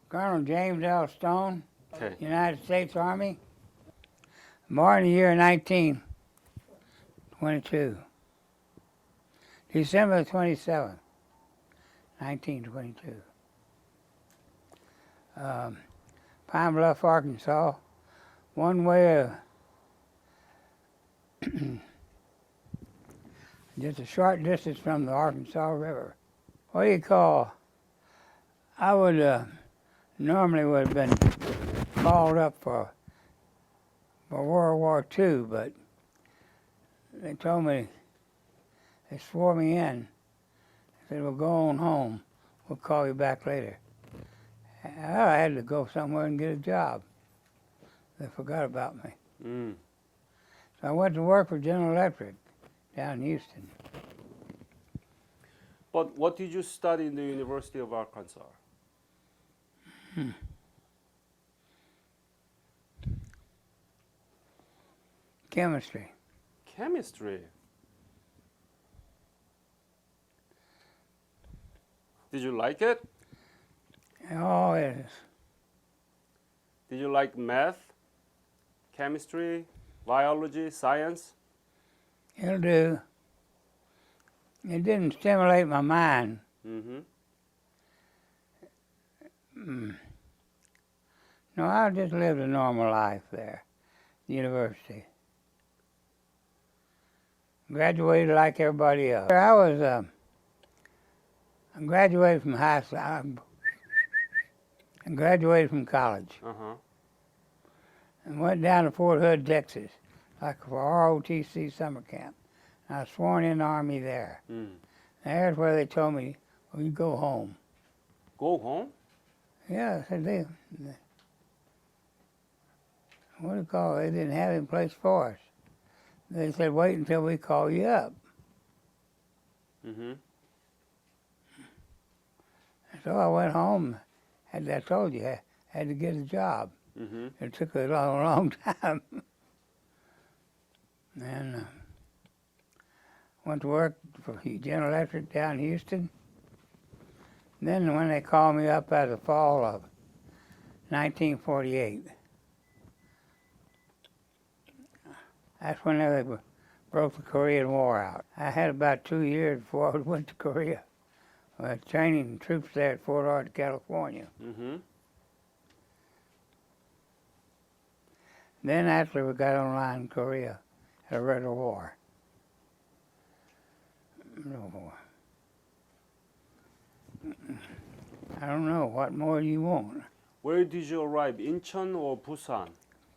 Colonel James L. Stone, Okay. United States Army, born in the year 1922, December 27th, 1922. Pine Bluff, Arkansas, one way just a short distance from the Arkansas River. What do you call? I would normally would have been called up for World War II, but they told me, they swore me in. They said, "Well, go on home. We'll call you back later." Well, I had to go somewhere and get a job. They forgot about me. So I went to work for General Electric down in Houston. But what did you study in the University of Arkansas? Chemistry. Chemistry. Did you like it? Oh, yes. Did you like math, chemistry, biology, science? It'll do. It didn't stimulate my mind. No, I just lived a normal life there, the university. Graduated like everybody else. I graduated from high school. I graduated from college. And went down to Fort Hood, Texas, like for ROTC summer camp. I was sworn in the Army there. There's where they told me, "Well, you go home." Go home? Yeah, I said what do you call it? They didn't have any place for us. They said, "Wait until we call you up." So I went home. As I told you, I had to get a job. It took a long time. And went to work for General Electric down in Houston. Then when they called me up at the fall of 1948, that's when they broke the Korean War out. I had about 2 years before I went to Korea. I was training troops there at Fort Ord, California. Then after we got online in Korea, had a regular war. I don't know, what more do you want? Where did you arrive, Incheon or Busan?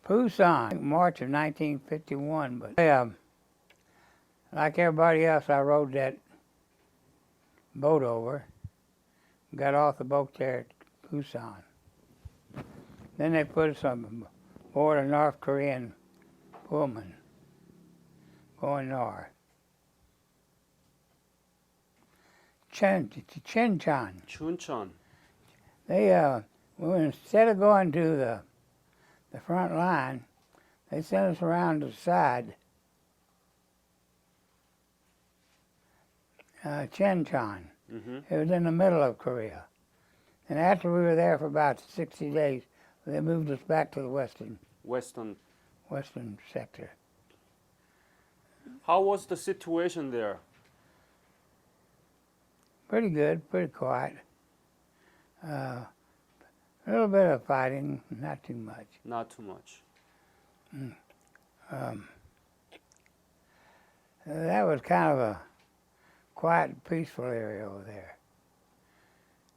Busan, March of 1951, but like everybody else, I rode that boat over, got off the boat there at Busan. Then they put us on board a North Korean Pullman going north. Chincheon. Chuncheon. They, instead of going to the front line, they sent us around to the side. Chincheon. It was in the middle of Korea. And after we were there for about 60 days, they moved us back to the western sector. How was the situation there? Pretty good, pretty quiet. A little bit of fighting, not too much. Not too much. That was kind of a quiet, peaceful area over there.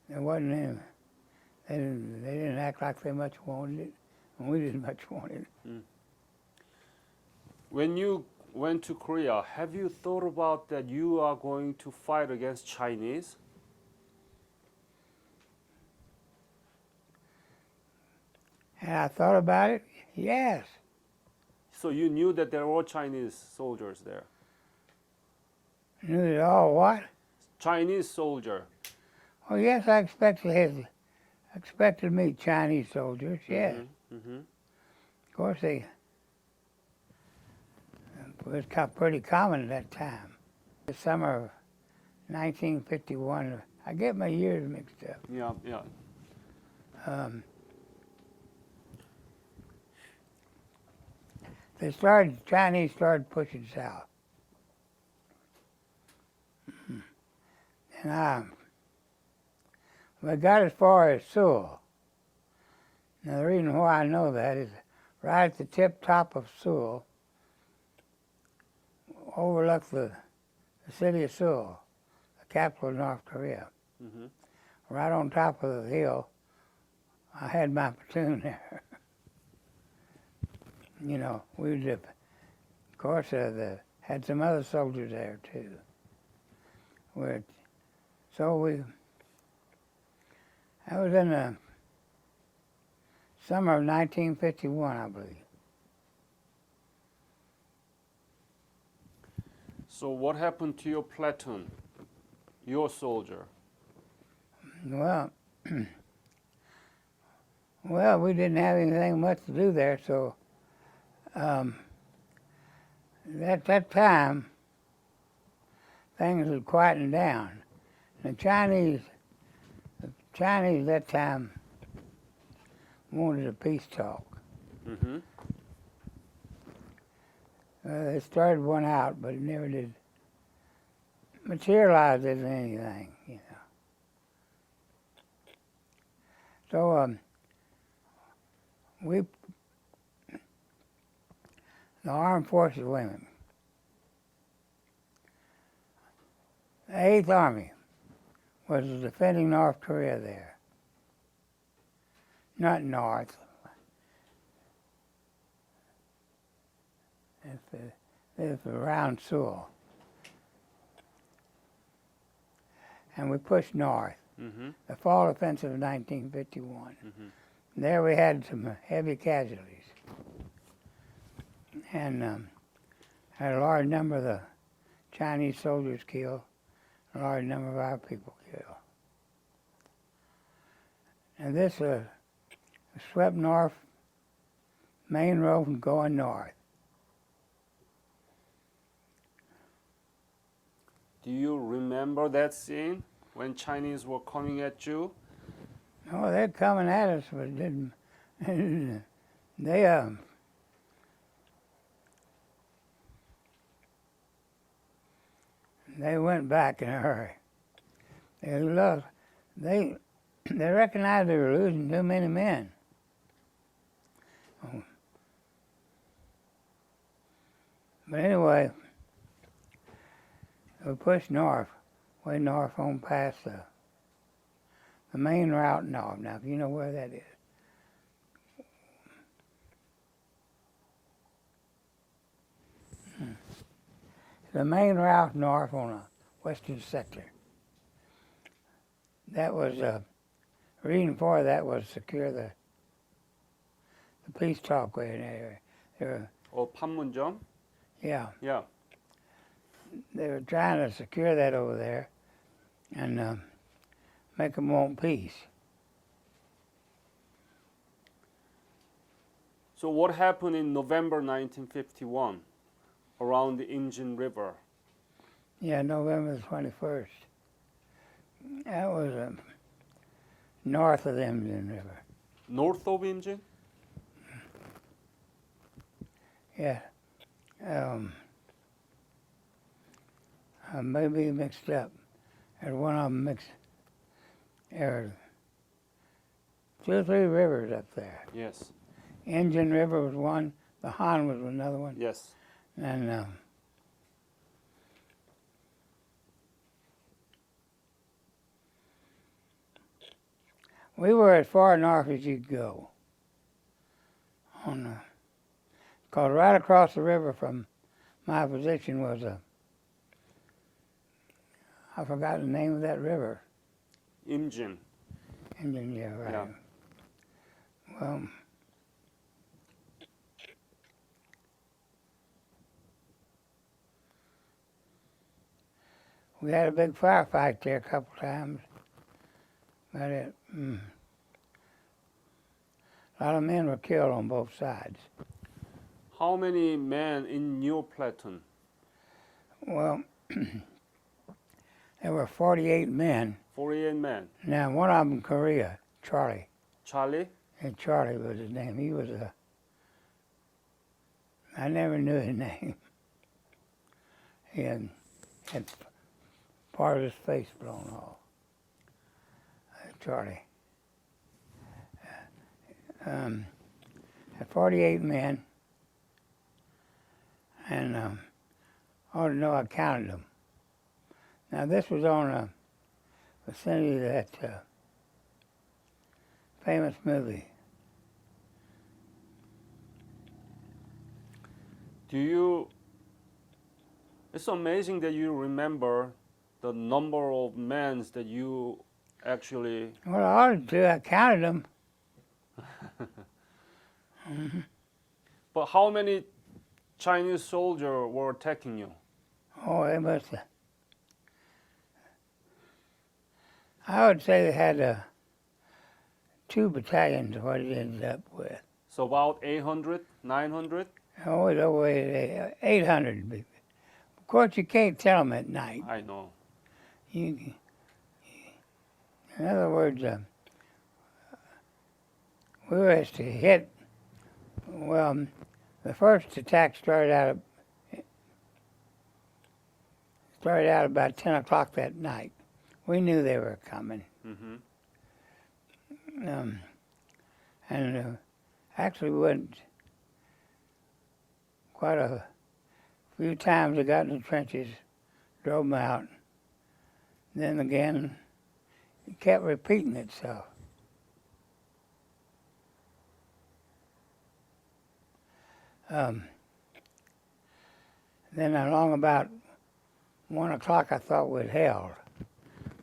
There wasn't any, they didn't act like they much wanted it, and we didn't much want it. When you went to Korea, have you thought about that you are going to fight against Chinese? And I thought about it, yes. So you knew that there were Chinese soldiers there? Knew it all what? Chinese soldier. Oh yes, I expected to meet Chinese soldiers, yes. Of course, it was pretty common at that time. The summer of 1951, I get my years mixed up. Yeah, Chinese started pushing south. And we got as far as Sewell. Now the reason why I know that is right at the tip top of Sewell, overlooked the city of Sewell, the capital of North Korea. Mm-hmm. Right on top of the hill, I had my platoon there. You know, of course, had some other soldiers there too. I was in the summer of 1951, I believe. So what happened to your platoon, your soldier? Well, well, we didn't have anything much to do there, so at that time, things had quietened down. The Chinese that time wanted a peace talk. Mm-hmm. They started one out, but it never did materialize as anything, you know. So the Armed Forces women, the 8th Army was defending North Korea there. Not north. It's around Sewell. And we pushed north. Mm-hmm. The fall offensive of 1951. Mm-hmm. There we had some heavy casualties. And had a large number of the Chinese soldiers killed, a large number of our people killed. And this swept north, main road going north. Do you remember that scene when Chinese were coming at you? Oh, they're coming at us, but didn't they went back in a hurry. They recognized they were losing too many men. But anyway, we pushed north, way north on past the main route north. Now, if you know where that is. The main route north on the western sector. That was, the reason for that was secure the peace talkway in that area. Oh, Panmunjom? Yeah. Yeah. They were trying to secure that over there and make them want peace. So what happened in November 1951 around the Injin River? Yeah, November the 21st. That was north of the Indian River. North of Injin? Yeah. I may be mixed up. There's one of them mixed. There are 2 or 3 rivers up there. Yes. Indian River was one. The Han was another one. Yes. And we were as far north as you could go. Because right across the river from my position was I forgot the name of that river. Injin. Indian, yeah, right. Yeah. Well, we had a big firefight there a couple times. But a lot of men were killed on both sides. How many men in your platoon? Well, there were 48 men. 48 men. Now, one of them, Korea, Charlie. Charlie? And Charlie was his name. He was I never knew his name. He had part of his face blown off. Charlie. Had 48 men, and I ought to know I counted them. Now this was on a vicinity of that famous movie. It's amazing that you remember the number of men that you actually. Well, I ought to. I counted them. But how many Chinese soldiers were attacking you? Oh, they must have. I would say they had 2 battalions, what it ended up with. So about 800, 900? Oh, it over 800. Of course, you can't tell them at night. I know. In other words, we were to hit. Well, the first attack started out about 10 o'clock that night. We knew they were coming. Mm-hmm. And actually went quite a few times. I got in the trenches, drove them out. Then again, it kept repeating itself. Then along about 1 o'clock, I thought we'd held.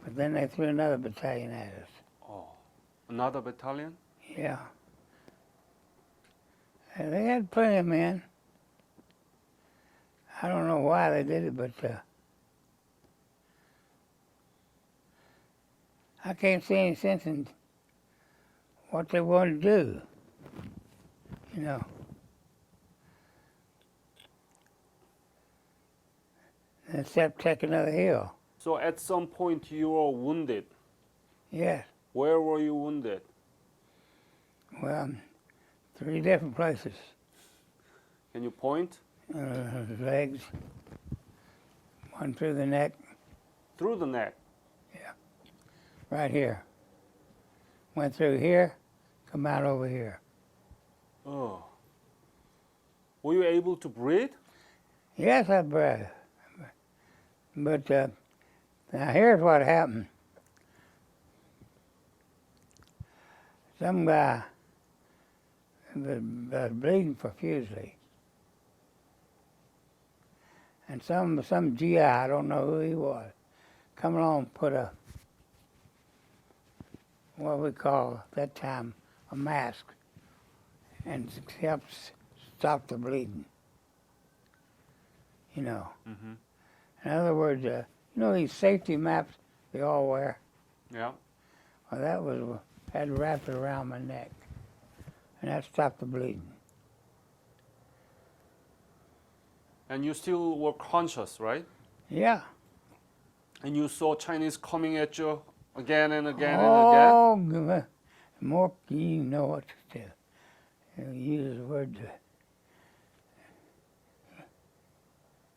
But then they threw another battalion at us. Oh, another battalion? Yeah. And they had plenty of men. I don't know why they did it, but I can't see any sense in what they wanted to do, you know. Except take another hill. So at some point you were wounded. Yes. Where were you wounded? Well, 3 different places. Can you point? Legs, one through the neck. Through the neck? Yeah. Right here. Went through here, come out over here. Oh. Were you able to breathe? Yes, I breathed. But now here's what happened. Some guy was bleeding profusely. And some GI, I don't know who he was, come along and put what we call at that time a mask, and helps stop the bleeding. You know. Mm-hmm. In other words, you know these safety maps they all wear? Yeah. Well, that had wrapped it around my neck, and that stopped the bleeding. And you still were conscious, right? Yeah. And you saw Chinese coming at you again and again and again? More, you know what to do. You use the word,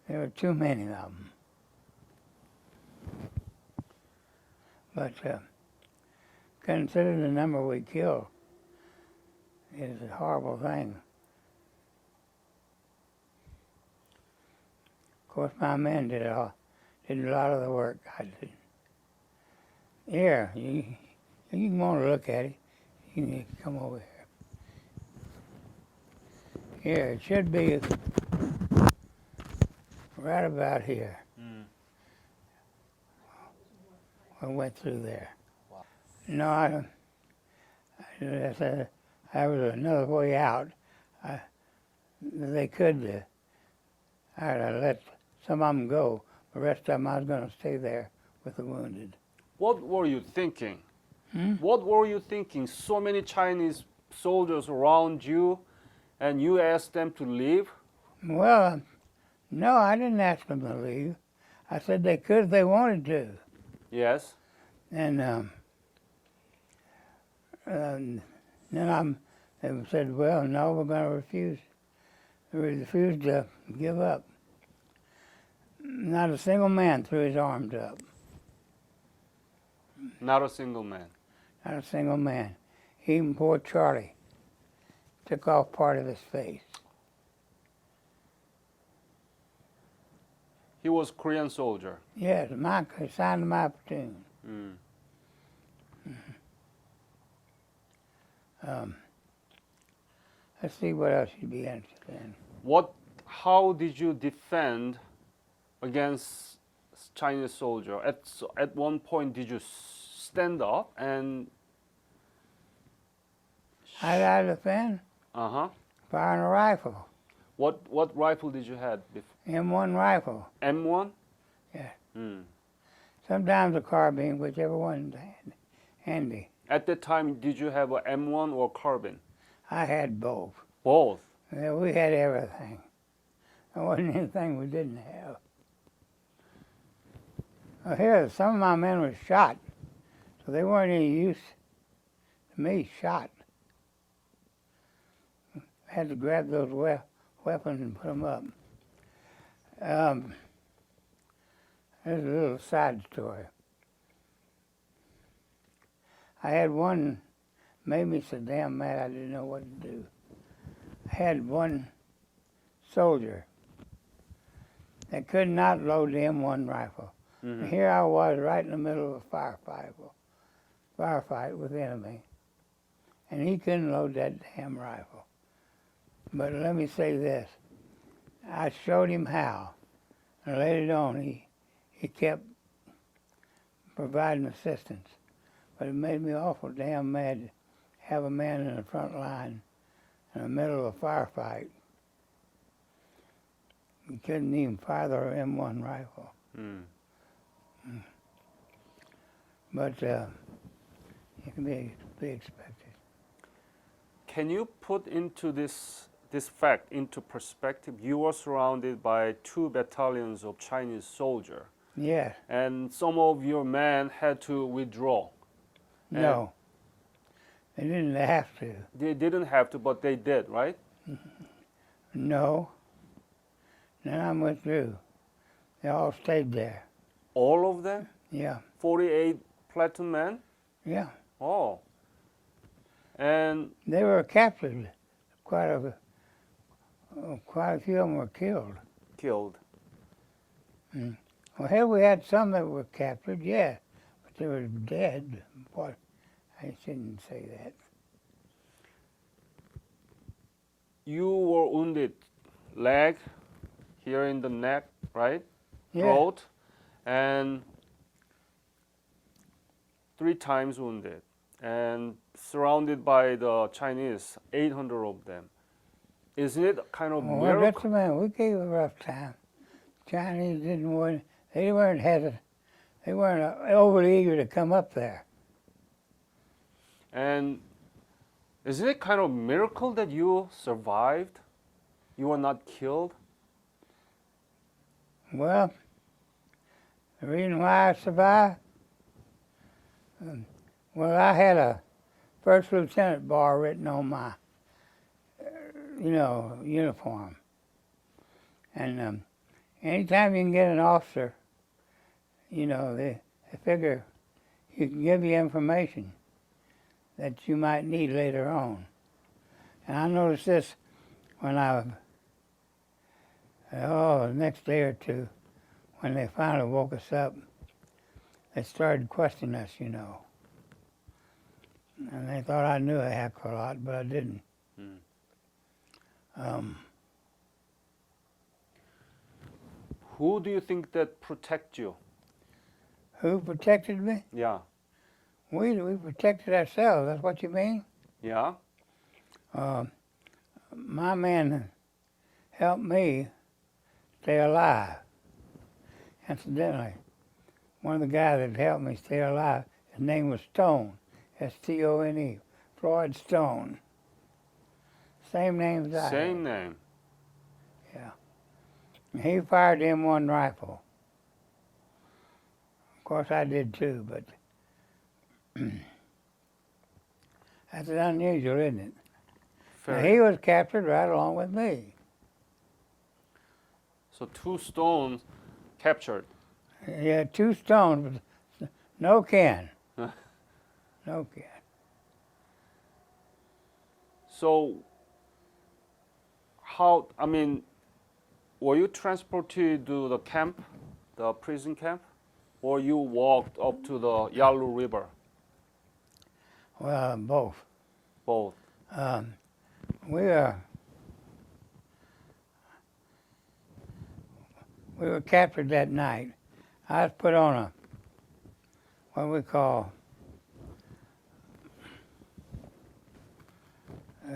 there were too many of them. But consider the number we killed is a horrible thing. Of course, my men did a lot of the work. I did. Here, you can want to look at it. You can come over here. Here, it should be right about here. I went through there. Wow. No, I was another way out. They could, I'd let some of them go. The rest of them, I was going to stay there with the wounded. What were you thinking? Hmm? What were you thinking? So many Chinese soldiers around you, and you asked them to leave? Well, no, I didn't ask them to leave. I said they could if they wanted to. Yes. And Then they said, well, no, we're going to refuse to give up. Not a single man threw his arms up. Not a single man. Not a single man. Even poor Charlie took off part of his face. He was Korean soldier. Yes, assigned to my platoon. Mm. Let's see what else you'd be interested in. How did you defend against Chinese soldier? At one point, did you stand up and? How did I defend? Firing a rifle. What rifle did you have before? M1 rifle. M1? Yeah. Mm. Sometimes a carbine, whichever one's handy. At that time, did you have a M1 or carbine? I had both. Both. Yeah, we had everything. There wasn't anything we didn't have. Well, here, some of my men were shot, so they weren't any use to me, shot. I had to grab those weapons and put them up. There's a little side story. I had one, made me so damn mad I didn't know what to do. I had one soldier that could not load the M1 rifle. Mm-hmm. Here I was right in the middle of a firefight with the enemy, and he couldn't load that damn rifle. But let me say this, I showed him how, and later on he kept providing assistance. But it made me awful damn mad to have a man in the front line in the middle of a firefight. He couldn't even fire the M1 rifle. Mm. But it can be expected. Can you put into this fact into perspective? You were surrounded by 2 battalions of Chinese soldiers. Yes. And some of your men had to withdraw. No. They didn't have to. They didn't have to, but they did, right? No. Then I went through. They all stayed there. All of them? Yeah. 48 platoon men? Yeah. Oh. And they were captured. Quite a few of them were killed. Killed. Mm. Well, here we had some that were captured, yeah, but they were dead. What? I shouldn't say that. You were wounded, leg, here in the neck, right? Yeah. Throat, and 3 times wounded, and surrounded by the Chinese, 800 of them. Isn't it kind of Well, miracle? that's the man. We gave a rough time. Chinese didn't want. They weren't overly eager to come up there. And isn't it kind of miracle that you survived? You were not killed? Well, the reason why I survived, well, I had a first lieutenant bar written on my, uniform. And anytime you can get an officer, they figure you can give you information that you might need later on. And I noticed this when the next day or two, when they finally woke us up, they started questioning us, And they thought I knew a heck of a lot, but I didn't. Who do you think that protect you? Who protected me? Yeah. We protected ourselves, that's what you mean? Yeah? My man helped me stay alive. Incidentally, one of the guys that helped me stay alive, his name was Stone, S-T-O-N-E, Floyd Stone. Same name as I Same had. name. Yeah. He fired the M1 rifle. Of course I did too, but That's unusual, isn't it? Now, Very. he was captured right along with me. So 2 stones captured. He had 2 stones, but no can. No can. So how, I mean, were you transported to the camp, the prison camp, or you walked up to the Yalu River? Well, both. Both. We were captured that night. I was put on a, what we call,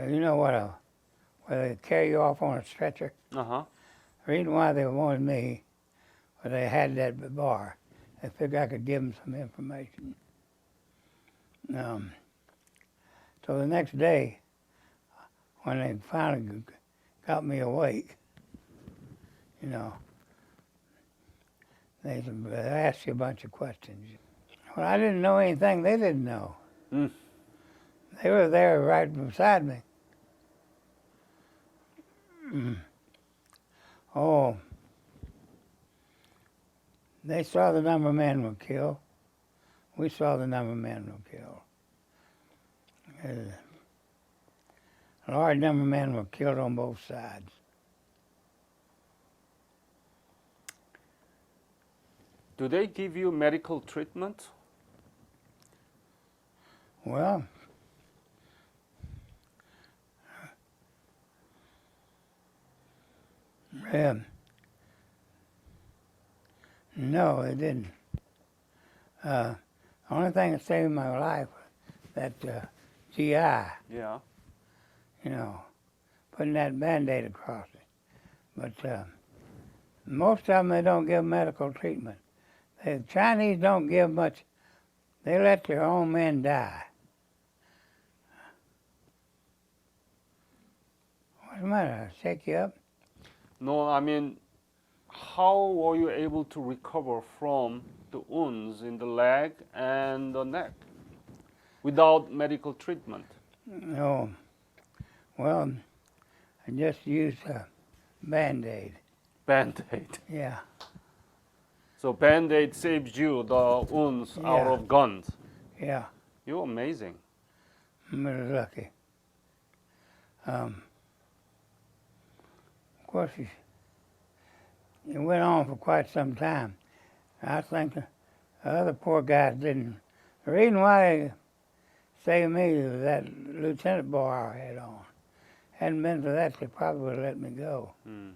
you know what, where they carry you off on a stretcher. Uh-huh. The reason why they wanted me was they had that bar. They figured I could give them some information. So the next day, when they finally got me awake, you know, they asked you a bunch of questions. Well, I didn't know anything they didn't know. Mm. They were there right beside me. Oh, they saw the number of men were killed. We saw the number of men were killed. A large number of men were killed on both sides. Do they give you medical treatment? Well, no, they didn't. The only thing that saved my life was that GI, Yeah. you know, putting that Band-Aid across it. But most of them, they don't give medical treatment. The Chinese don't give much. They let their own men die. What's the matter? Shake you up? No, I mean, how were you able to recover from the wounds in the leg and the neck without medical treatment? No. Well, I just used a Band-Aid. Band-Aid. Yeah. So Band-Aid saves you the wounds out Yeah. of guns. Yeah. You're amazing. I'm really lucky. Of course, it went on for quite some time. I think the other poor guys didn't. The reason why they saved me was that lieutenant bar I had on. Hadn't been for that, they probably would have let me go. Mm.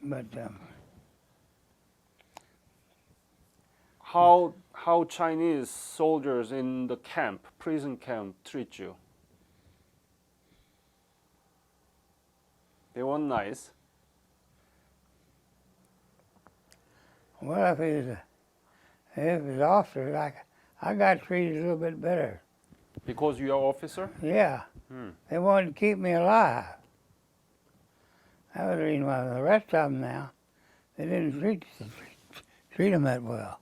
But How Chinese soldiers in the camp, prison camp, treat you? They weren't nice. well, if it's officer, I got treated a little bit better. Because you're officer? Yeah. Hmm. They wanted to keep me alive. That was the reason why. The rest of them now, they didn't treat them that well.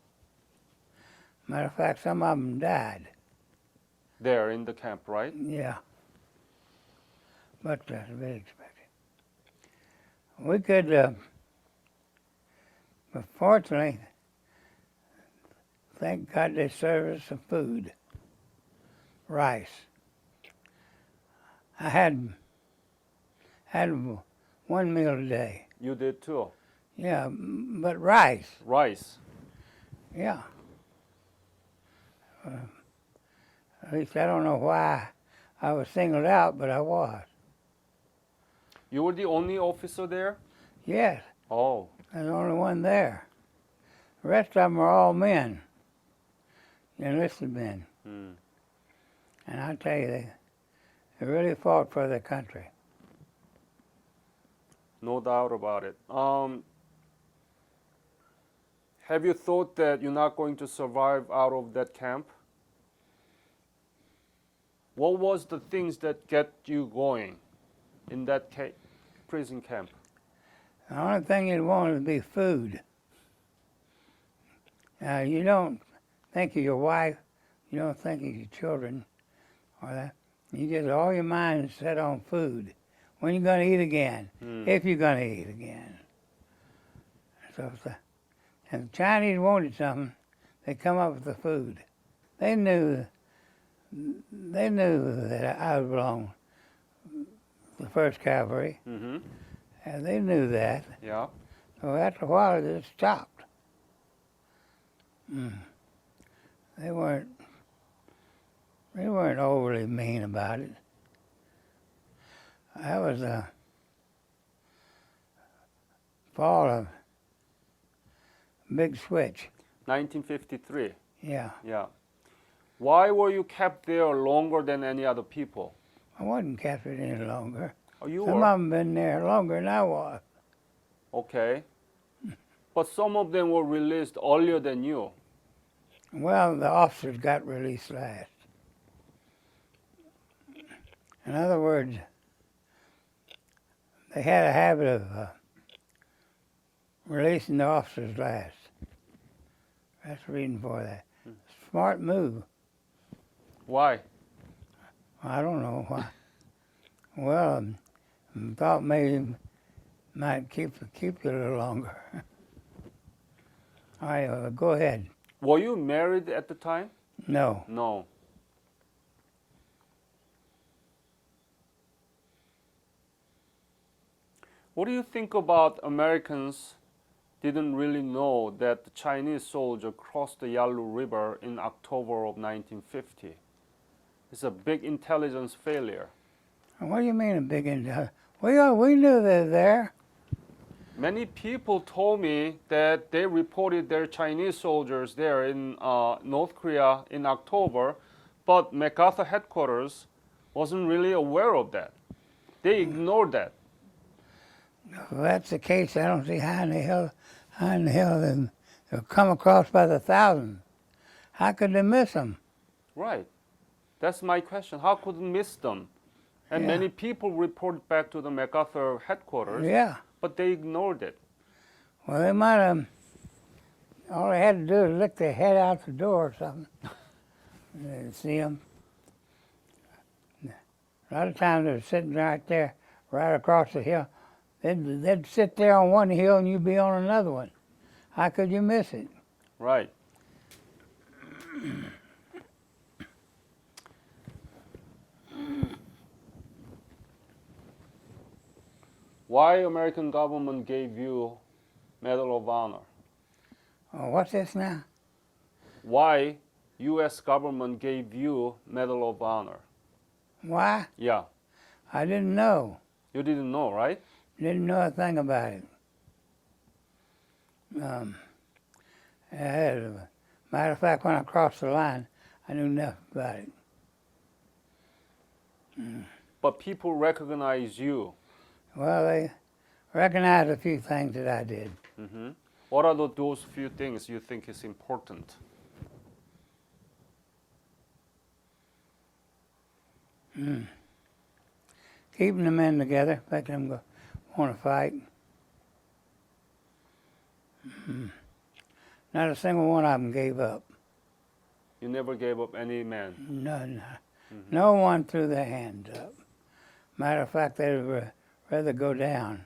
Matter of fact, some of them died. There in the camp, right? Yeah. But that's to be expected. We could, but fortunately, thank God they served us some food. Rice. I had one meal a day. You did too. Yeah, but rice. Rice. Yeah. At least I don't know why I was singled out, but I was. You were the only officer there? Yes, Oh. I was the only one there. The rest of them were all men, enlisted men. Hmm. And I tell you, they really fought for their country. No doubt about it. Have you thought that you're not going to survive out of that camp? What was the things that get you going in that prison camp? The only thing you'd want would be food. You don't think of your wife, you don't think of your children Well, you get all your mind set on food. When you're going to eat again, if you're going to eat again. So if the Chinese wanted something, they come up with the food. They knew that I belonged to the 1st Cavalry, Mm-hmm. and they knew that. Yeah. So after a while, it just stopped. They weren't overly mean about it. That was the fall of Big Switch. 1953. Yeah, Yeah. Why were you kept there longer than any other people? I wasn't captured any longer. Oh, you Some were? of them been there longer than I was. Okay. But some of them were released earlier than you. Well, the officers got released last. In other words, they had a habit of releasing the officers last. That's the reason for that. Smart move. Why? I don't know why. Well, thought maybe might keep you a little longer. All right, go ahead. Were you married at the time? No. No. What do you think about Americans didn't really know that the Chinese soldier crossed the Yalu River in October of 1950? It's a big intelligence failure. What do you mean a big intel? We knew they were there. Many people told me that they reported their Chinese soldiers there in North Korea in October, but MacArthur headquarters wasn't really aware of that. They ignored that. If that's the case, I don't see how in the hell they'll come across by the thousands. How could they miss them? Right. That's my question. How could we miss them? And Yeah. many people reported back to the MacArthur headquarters, Yeah. but they ignored it. Well, they might have. All they had to do is lick their head out the door or something. They'd see them. A lot of times they're sitting right there, right across the hill. They'd sit there on one hill and you'd be on another one. How could you miss it? Right. Why American government gave you Medal of Honor? Oh, what's this now? Why U.S. government gave you Medal of Honor? Why? Yeah. I didn't know. You didn't know, right? Didn't know a thing about it. Matter of fact, when I crossed the line, I knew nothing about it. But people recognize you. Well, they recognized a few things that I did. Mm-hmm. What are those few things you think is important? Keeping the men together, making them want to fight. Not a single one of them gave up. You never gave up any man. None. No one threw their hands up. Matter of fact, they'd rather go down.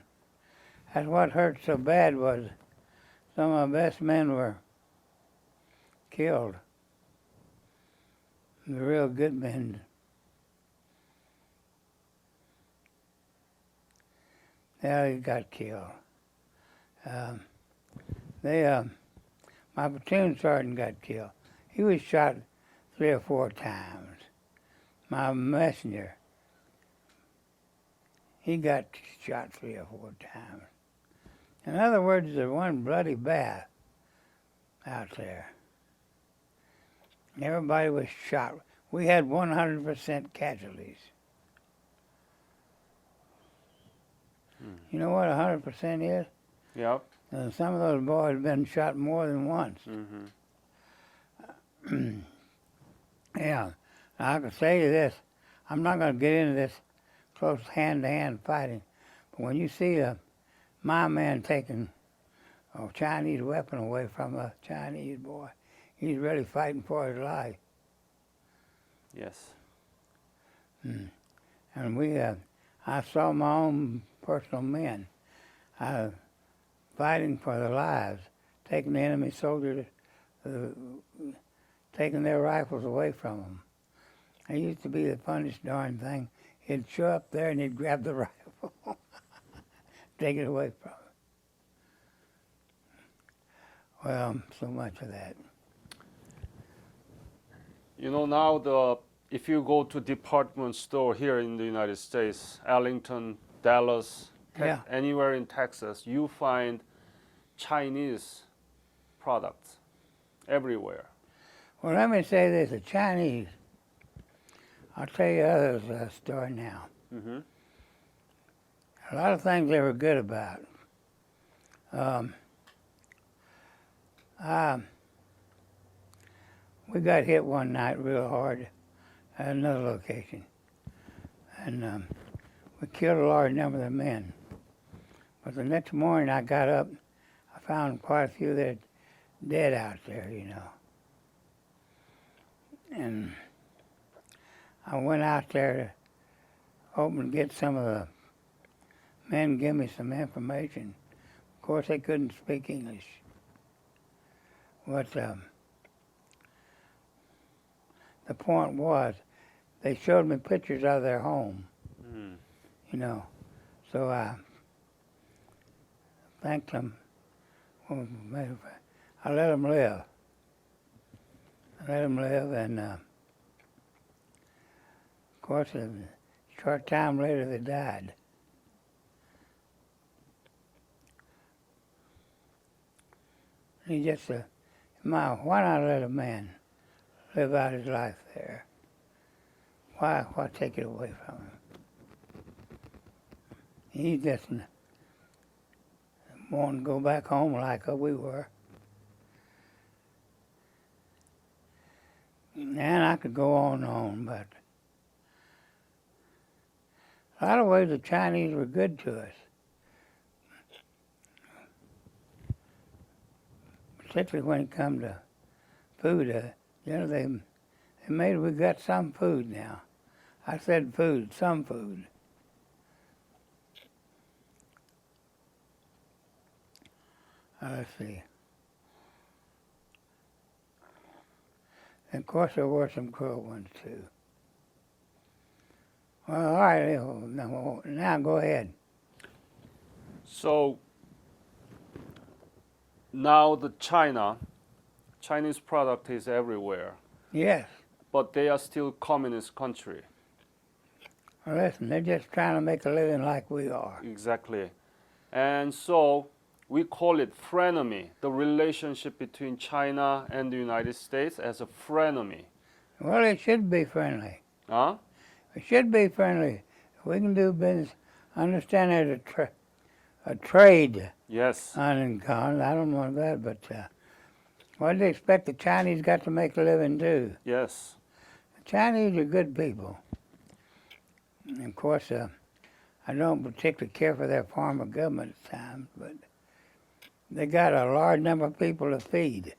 That's what hurt so bad was some of the best men were killed. The real good men. They got killed. My platoon sergeant got killed. He was shot 3 or 4 times. My messenger, he got shot 3 or 4 times. In other words, there's one bloody bath out there. Everybody was shot. We had 100% casualties. You know what 100% is? Yep. Some of those boys have been shot more than once. Mm-hmm. Yeah, I can tell you this. I'm not going to get into this close hand-to-hand fighting, but when you see my man taking a Chinese weapon away from a Chinese boy, he's really fighting for his life. Yes. And I saw my own personal men fighting for their lives, taking the enemy soldiers, taking their rifles away from them. It used to be the funniest darn thing. He'd show up there and he'd grab the rifle, take it away from him. Well, so much of that. You know, now if you go to department store here in the United States, Arlington, Dallas, Yeah. anywhere in Texas, you find Chinese products everywhere. Well, let me say this, the Chinese, I'll tell you others story now. Mm-hmm. A lot of things they were good about. We got hit one night real hard at another location. And we killed a large number of the men. But the next morning I got up, I found quite a few that dead out there, you know. And I went out there to hope and get some of the men give me some information. Of course, they couldn't speak English. But the point was, they showed me pictures of their home, you know. So I thanked them. I let them live. And of course, a short time later, they died. He just said, why not let a man live out his life there? Why take it away from him? He just wanted to go back home like we were. And I could go on and on, but a lot of ways the Chinese were good to us. Particularly when it come to food, you know, they made we got some food now. I said food, some food. Let's see. And of course there were some cruel ones too. Well, all right, now go ahead. So now the Chinese product is everywhere, Yes. but they are still communist country. Well, listen, they're just trying to make a living like we are. Exactly. And so we call it frenemy, the relationship between China and the United States as a frenemy. Well, it should be friendly. Huh? It should be friendly. We can do business. Understand there's a trade Yes. on and con. I don't know that, but what do they expect the Chinese got to make a living too? Yes. The Chinese are good people. And of course, I don't particularly care for their form of government at times, but they got a large number of people to feed.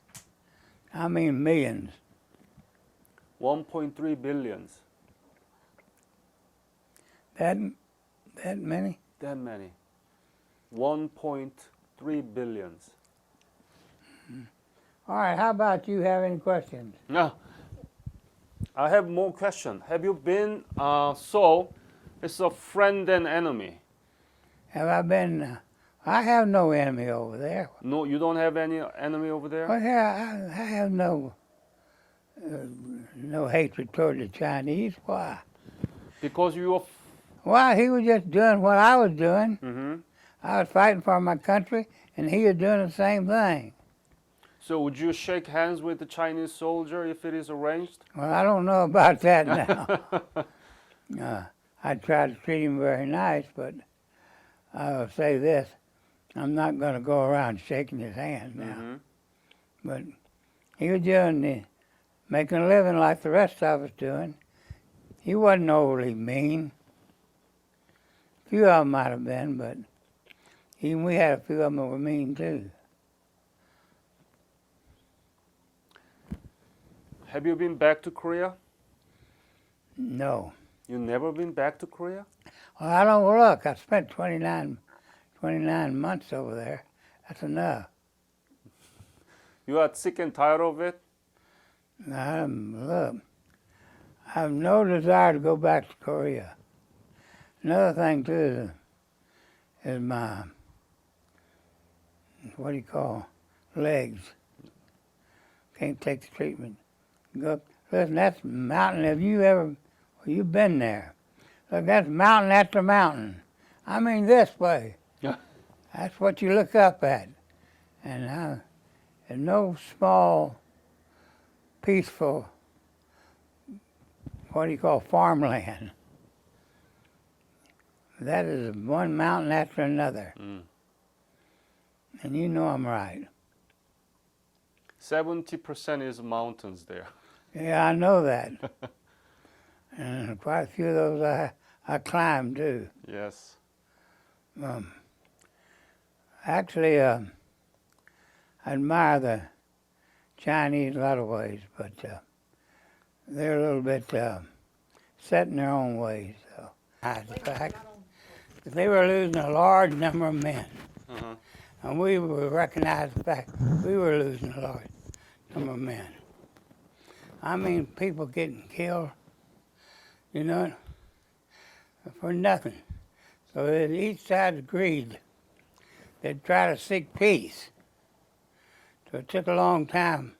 I mean millions. 1.3 billions. That many? That many. 1.3 billions. All right, how about you have any questions? Now, I have more question. Have you been, so it's a friend and enemy. Have I been, I have no enemy over there. No, you don't have any enemy over there? Well, yeah, I have no hatred toward the Chinese. Why? Because you are... Why, he was just doing what I was doing. Mm-hmm. I was fighting for my country, and he was doing the same thing. So would you shake hands with the Chinese soldier if it is arranged? Well, I don't know about that now. I try to treat him very nice, but I'll say this. I'm not going to go around shaking his hand now. Mm-hmm. But he was doing making a living like the rest of us doing. He wasn't overly mean. A few of them might have been, but even we had a few of them that were mean too. Have you been back to Korea? No. You never been back to Korea? Well, I don't look. I spent 29 months over there. That's enough. You are sick and tired of it? Look, I have no desire to go back to Korea. Another thing too is my, what do you call, legs. Can't take the treatment. Go, listen, that's mountain. Have you ever, well, you've been there. Look, that's mountain after mountain. I mean this way. Yeah. That's what you look up at. And there's no small, peaceful, what do you call, farmland. That is one mountain after another. Mm. And you know I'm right. 70% is mountains there. Yeah, I know that. And quite a few of those I climbed too. Yes. Actually, I admire the Chinese a lot of ways, but they're a little bit set in their own ways. So, the fact that they were losing a large number of men, Uh-huh. and we recognized the fact we were losing a large number of men. I mean, people getting killed, you know, for nothing. So that each side agreed they'd try to seek peace. So it took a long time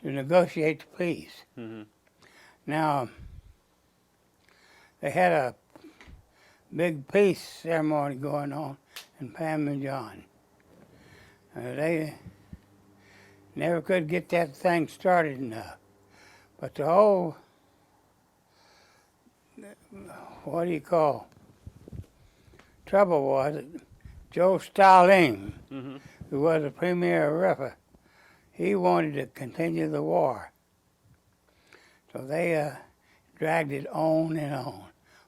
to negotiate the peace. Mm-hmm. Now, they had a big peace ceremony going on in Panmunjom. They never could get that thing started enough. But the whole, what do you call, trouble was that Joe Stalin, Mm-hmm. who was the premier of Russia, he wanted to continue the war. So they dragged it on and on.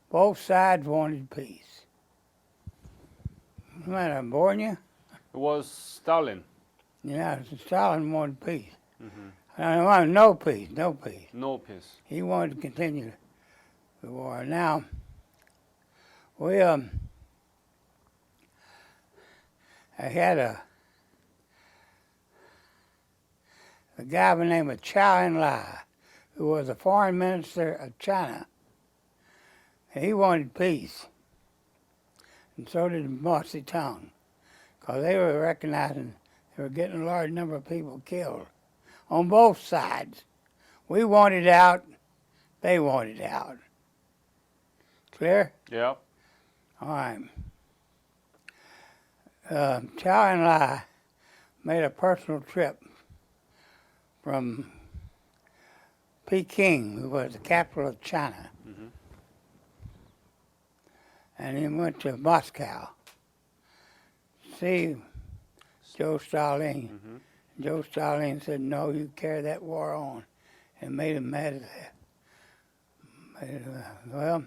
Both sides wanted peace. Am I boring you? It was Stalin. Yeah, Stalin wanted peace. Mm-hmm. I wanted no peace, no peace. No peace. He wanted to continue the war. Now, we I had a guy by the name of Chow En-lai, who was the foreign minister of China. He wanted peace, and so did Mao Zedong, because they were recognizing they were getting a large number of people killed on both sides. We wanted out, they wanted out. Clear? Yeah. All right. Chow En-lai made a personal trip from Peking, who was the capital of China, Mm-hmm. and he went to Moscow to see Joe Stalin. Mm-hmm. Joe Stalin said, no, you carry that war on, and made him mad at that. Well,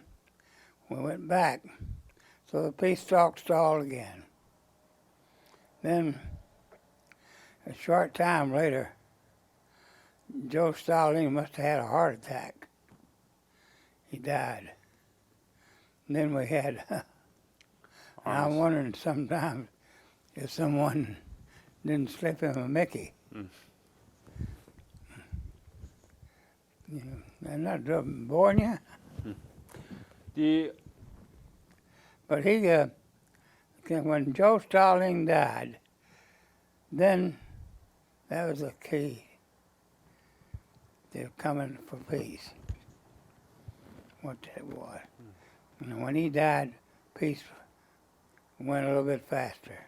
we went back, so the peace talks stalled again. Then, a short time later, Joe Stalin must have had a heart attack. He died. And then we had, and I'm wondering sometimes if someone didn't slip him a Mickey. Mm. You know, they're not boring you. But he, when Joe Stalin died, then that was the key to coming for peace. What that was. And when he died, peace went a little bit faster.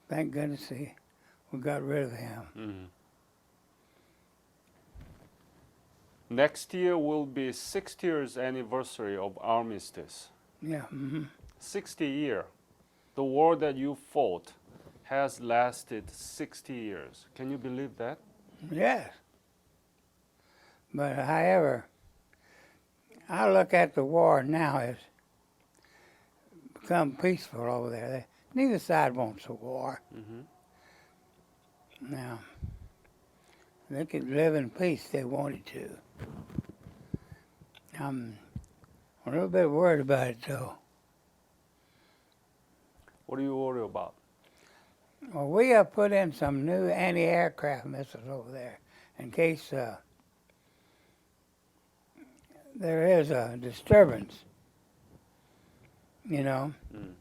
Thank goodness we got rid of him. Mm-hmm. Next year will be 60 years anniversary of armistice. Yeah. Mm-hmm. 60 years. The war that you fought has lasted 60 years. Can you believe that? Yes. But however, I look at the war now as become peaceful over there. Neither side wants a war. Mm-hmm. Now, They could live in peace if they wanted to. I'm a little bit worried about it, though. What do you worry about? Well, we have put in some new anti-aircraft missiles over there in case there is a disturbance, you know. Mm.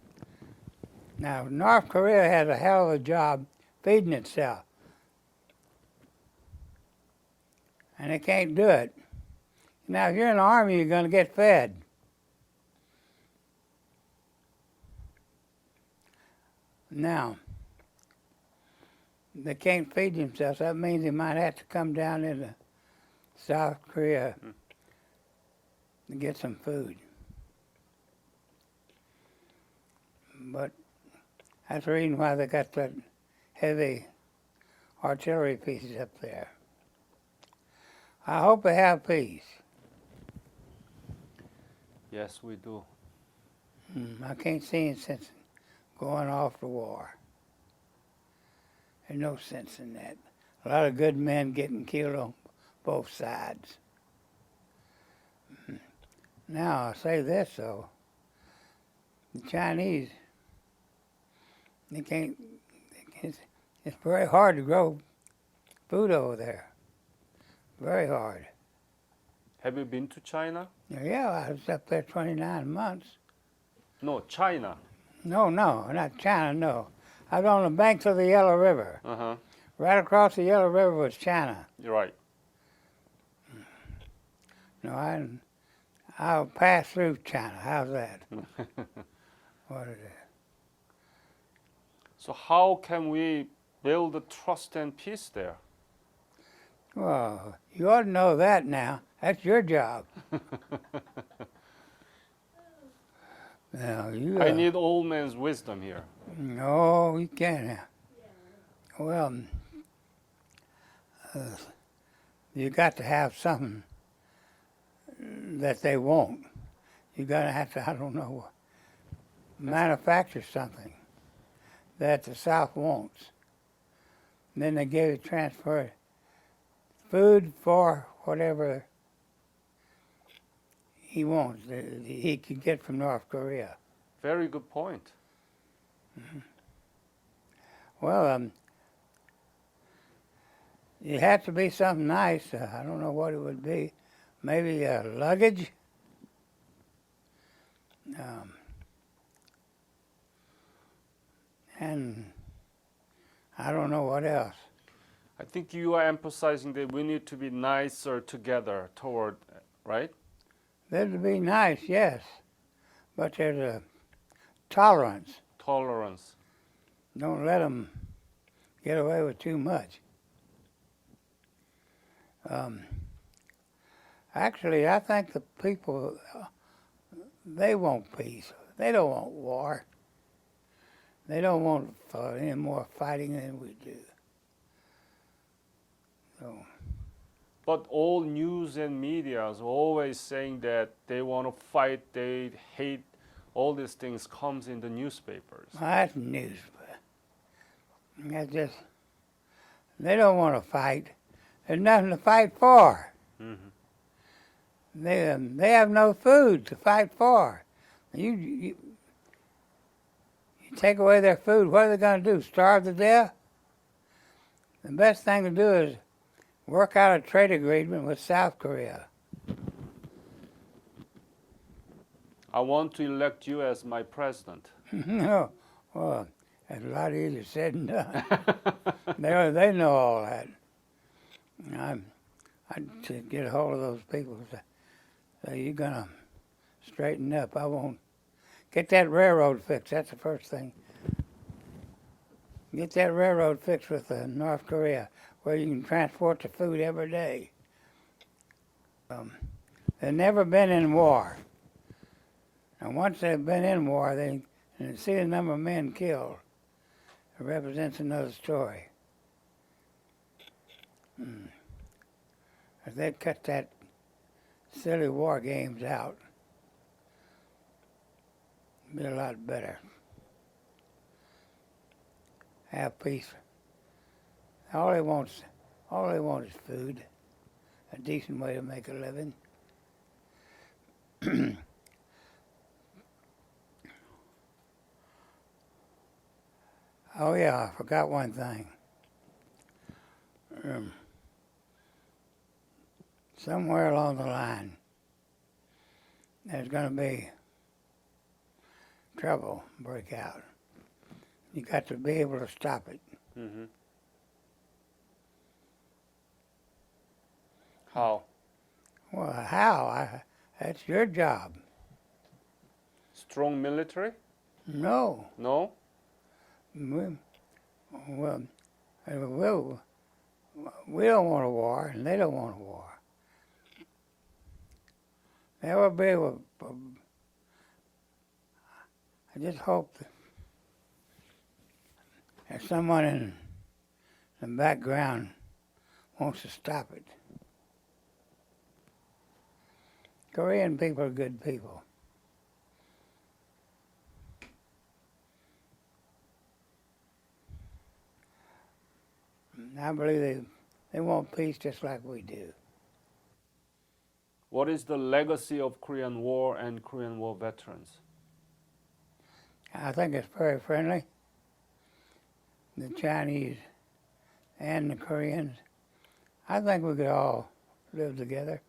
Now, North Korea has a hell of a job feeding itself. And they can't do it. Now, if you're in the army, you're going to get fed. Now, they can't feed themselves. That means they might have to come down into South Korea to get some food. But that's the reason why they got that heavy artillery pieces up there. I hope they have peace. Yes, we do. I can't see any sense in going off to war. There's no sense in that. A lot of good men getting killed on both sides. Now, I'll say this, though. The Chinese, it's very hard to grow food over there. Very hard. Have you been to China? Yeah, I was up there 29 months. No, China. No, not China, no. I was on the banks of the Yellow River. Uh-huh. Right across the Yellow River was China. You're right. No, I'll pass through China. How's that? What is it? So how can we build the trust and peace there? Well, you ought to know that now. That's your job. Now, I need old man's wisdom here. No, you can't. Well, you got to have something that they won't. You got to have to, I don't know, manufacture something that the South wants. And then they give you transfer food for whatever he wants, he could get from North Korea. Very good point. Well, it had to be something nice. I don't know what it would be. Maybe luggage. And I don't know what else. I think you are emphasizing that we need to be nicer together toward, right? That'd be nice, yes. But there's a tolerance. Tolerance. Don't let them get away with too much. Actually, I think the people, they want peace. They don't want war. They don't want any more fighting than we do. So, But all news and media is always saying that they want to fight, they hate, all these things comes in the newspapers. well, that's news. But that's just, they don't want to fight. There's nothing to fight for. Mm-hmm. They have no food to fight for. You take away their food, what are they going to do, starve to death? The best thing to do is work out a trade agreement with South Korea. I want to elect you as my president. No, well, that's a lot easier said than done. They know all that. I'd to get a hold of those people and say, you're going to straighten up. I won't. Get that railroad fixed. That's the first thing. Get that railroad fixed with North Korea, where you can transport the food every day. They've never been in war. And once they've been in war, and see the number of men killed, it represents another story. If they'd cut that silly war games out, it'd be a lot better. Have peace. All All they want is food, a decent way to make a living. Oh yeah, I forgot one thing. Somewhere along the line, there's going to be trouble break out. You got to be able to stop it. Mm-hmm. How? Well, how? That's your job. Strong military? No. No? We, well, we don't want a war, and they don't want a war. There will be I just hope that someone in the background wants to stop it. Korean people are good people. I believe they want peace just like we do. What is the legacy of Korean War and Korean War veterans? I think it's very friendly. The Chinese and the Koreans. I think we could all live together.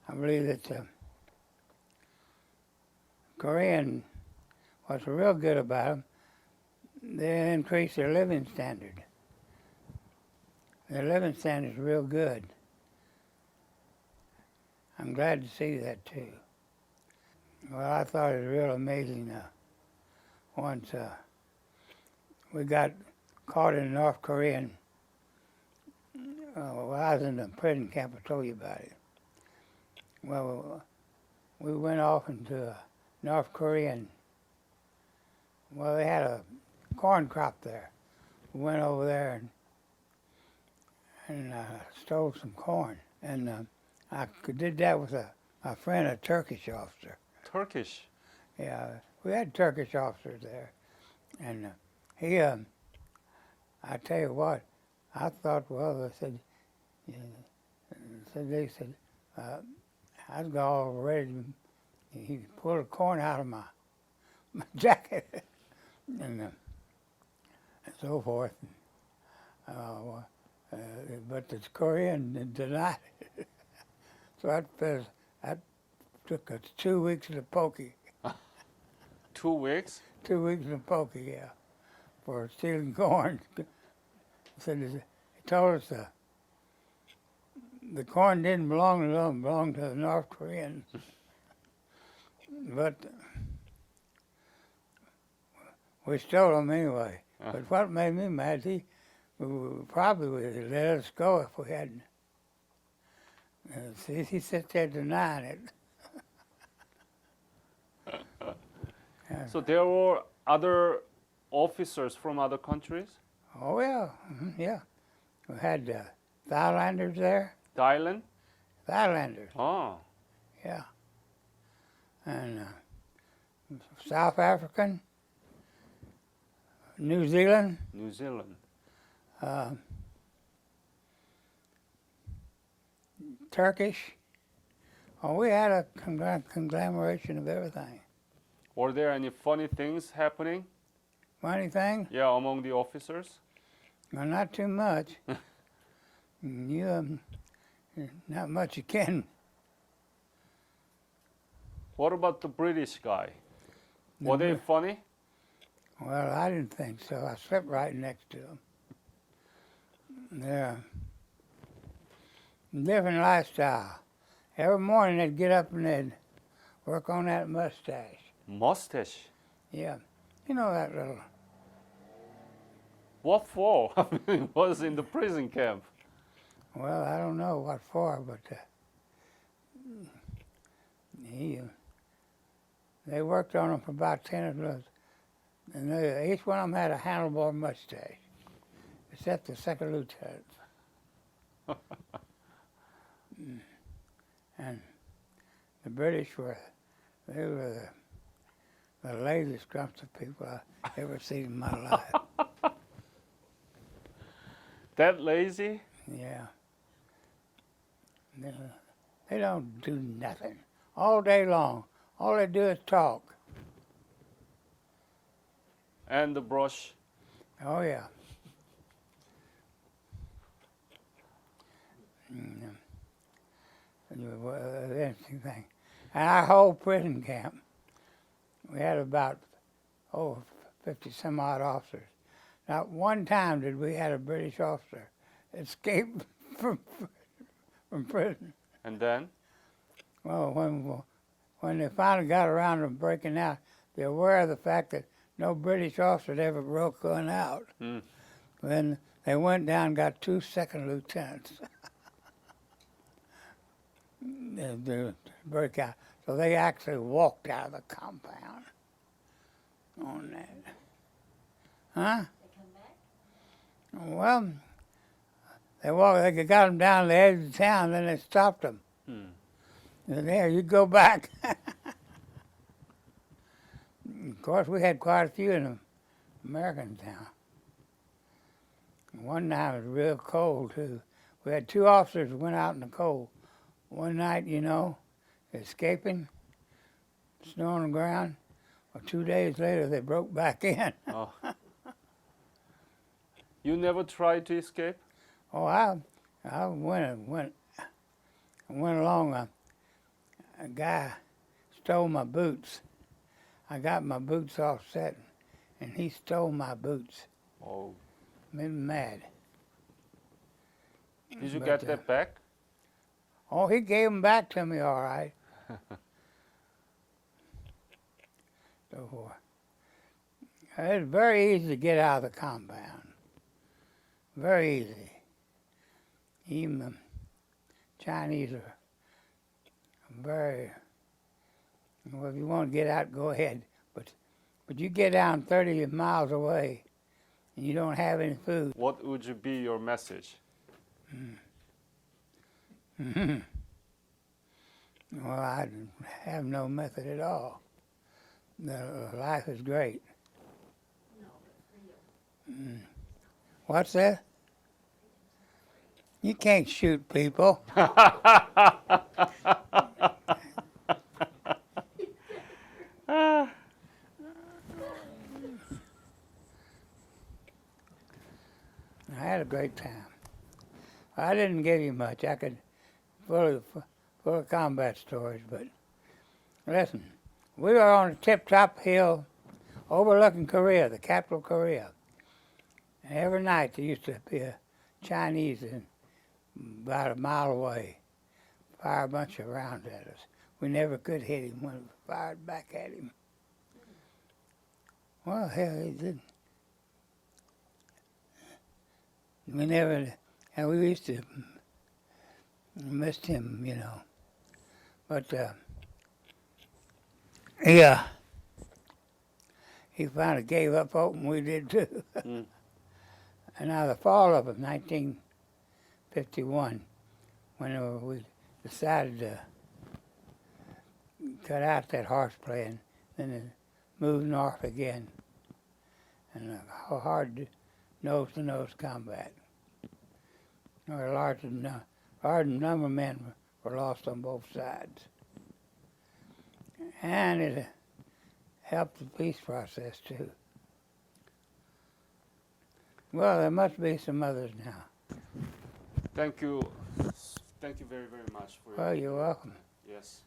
I believe that the Korean, what's real good about them, they increase their living standard. Their living standard is real good. I'm glad to see that too. Well, I thought it was real amazing once we got caught in North Korean. Well, I was in the prison camp, I told you about it. Well, we went off into a North Korean, well, they had a corn crop there. We went over there and stole some corn. And I did that with a friend, a Turkish officer. Turkish? Yeah, we had Turkish officers there. And he, I tell you what, I thought, well, they said, I was all ready. He pulled the corn out of my jacket and so forth. But the Korean denied it. So that took us 2 weeks in the pokey. 2 weeks? 2 weeks in the pokey, yeah, for stealing corn. He told us the corn didn't belong to them, it belonged to the North Koreans. But we stole them anyway. But what made me mad, he probably would let us go if we hadn't. See, he sat there denying it. Yeah. So there were other officers from other countries? Oh, yeah, yeah. We had Thailanders there. Thailand? Thailanders, Oh. yeah. And South African, New Zealand, New Zealand. Turkish. Oh, we had a conglomeration of everything. Were there any funny things happening? Funny thing? Yeah, among the officers? Well, not too much. Not much you can. What about the British guy? Were they funny? Well, I didn't think so. I slept right next to them. They're different lifestyle. Every morning they'd get up and they'd work on that mustache. Mustache? Yeah. You know that little... What for? I mean, it was in the prison camp. Well, I don't know what for, but they worked on them for about 10 of those. And each one of them had a handlebar mustache, except the second lieutenant. And the British were the laziest groups of people I've ever seen in my life. That lazy? Yeah. They don't do nothing all day long. All they do is talk. And the brush. Oh, yeah. Interesting thing. And our whole prison camp, we had about, 50 some odd officers. Not one time did we have a British officer escape from prison. And then? Well, when they finally got around to breaking out, they're aware of the fact that no British officer had ever broke one out. Mm. Then they went down and got 2 second lieutenants to break out. So they actually walked out of the compound on that. Huh? They come back? Well, they got them down to the edge of town, then they stopped them. Mm. And there, you go back. Of course, we had quite a few in the American town. One night it was real cold, too. We had 2 officers who went out in the cold. One night, escaping, snow on the ground. Well, 2 days later, they broke back in. Oh. You never tried to escape? Oh, I went along. A guy stole my boots. I got my boots all set, and he stole my boots. Oh. Made me mad. Did you But, get that back? Oh, he gave them back to me all right. So, it's very easy to get out of the compound. Very easy. Even the Chinese are very, well, if you want to get out, go ahead. But you get down 30 miles away and you don't have any food. What would be your message? Well, I have no method at all. The life is great. No, but for you. What's that? You can't shoot people. I had a great time. I didn't give you much. I could full of combat stories, but listen, we were on a tip-top hill overlooking Korea, the capital of Korea. And every night there used to be a Chinese about a mile away, fire a bunch of rounds at us. We never could hit him when we fired back at him. Well, hell, he didn't. We never, and we used to missed him, But he finally gave up hope, and we did too. Mm. And now the fall of 1951, when we decided to cut out that horseplay and then move north again, and hard nose-to-nose combat. A large number of men were lost on both sides. And it helped the peace process, too. Well, there must be some others now. Thank you. Thank you very, very much for Well, you're welcome. Yes.